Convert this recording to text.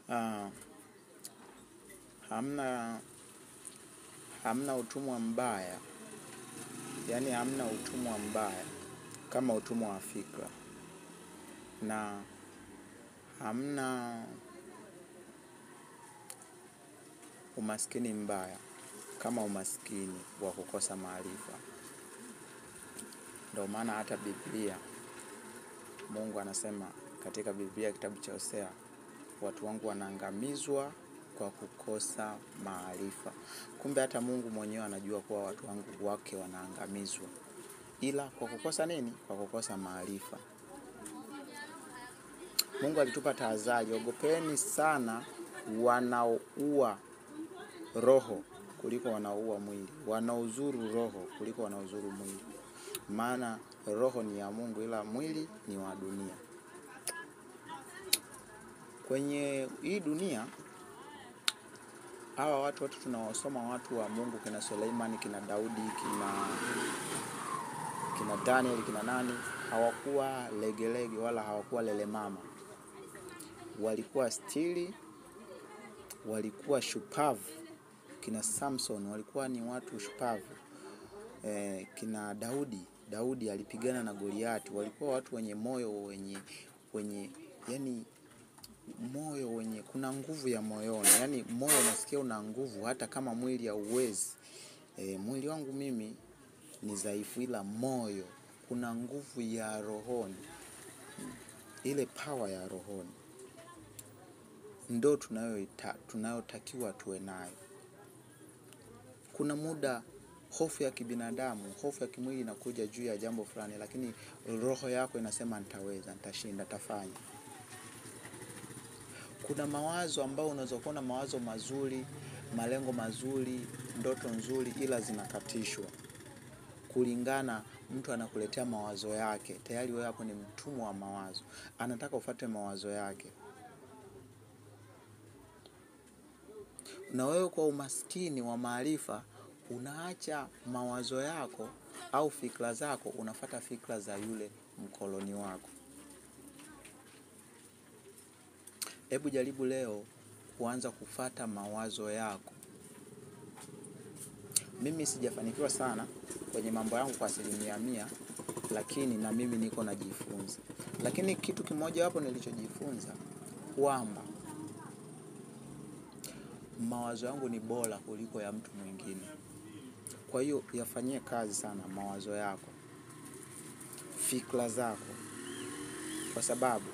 Ah, hamna hamna utumwa mbaya, yaani hamna utumwa mbaya kama utumwa wa fikra, na hamna umaskini mbaya kama umaskini wa kukosa maarifa. Ndio maana hata Biblia, Mungu anasema katika Biblia kitabu cha Hosea, watu wangu wanaangamizwa kwa kukosa maarifa. Kumbe hata Mungu mwenyewe anajua kuwa watu wangu wake wanaangamizwa, ila kwa kukosa nini? Kwa kukosa maarifa. Mungu alitupa tahadhari, ogopeni sana wanaoua roho kuliko wanaoua mwili, wanaozuru roho kuliko wanaozuru mwili. Maana roho ni ya Mungu ila mwili ni wa dunia. Kwenye hii dunia, hawa watu wote tunawasoma, watu wa Mungu, kina Suleiman, kina Daudi, kina Daniel, kina nani, hawakuwa legelege wala hawakuwa lele mama. Walikuwa stili, walikuwa shupavu. Kina Samson walikuwa ni watu shupavu. Kina Daudi alipigana na Goliati. Walikuwa watu wenye moyo wenye yani moyo wenye, kuna nguvu ya moyoni. Yani moyo unasikia una nguvu hata kama mwili hauwezi. Mwili wangu mimi ni dhaifu, ila moyo kuna nguvu ya rohoni. Ile power ya rohoni ndio tunayotakiwa tuwe nayo. Kuna muda hofu ya kibinadamu, hofu ya kimwili inakuja juu ya jambo fulani, lakini roho yako inasema nitaweza, nitashinda, nitafanya. Kuna mawazo ambao unaweza kuwa na mawazo mazuri, malengo mazuri, ndoto nzuri, ila zinakatishwa. Kulingana mtu anakuletea mawazo yake, tayari wewe hapo ni mtumwa wa mawazo. Anataka ufuate mawazo yake. Na wewe kwa umaskini wa maarifa unaacha mawazo yako au fikra zako, unafuata fikra za yule mkoloni wako. Hebu jaribu leo kuanza kufuata mawazo yako. Mimi sijafanikiwa sana kwenye mambo yangu kwa 100%, lakini na mimi niko najifunza. Lakini kitu kimoja hapo nilichojifunza, kwamba mawazo yangu ni bora kuliko ya mtu mwingine. Kwa hiyo yafanyie kazi sana mawazo yako, fikra zako, kwa sababu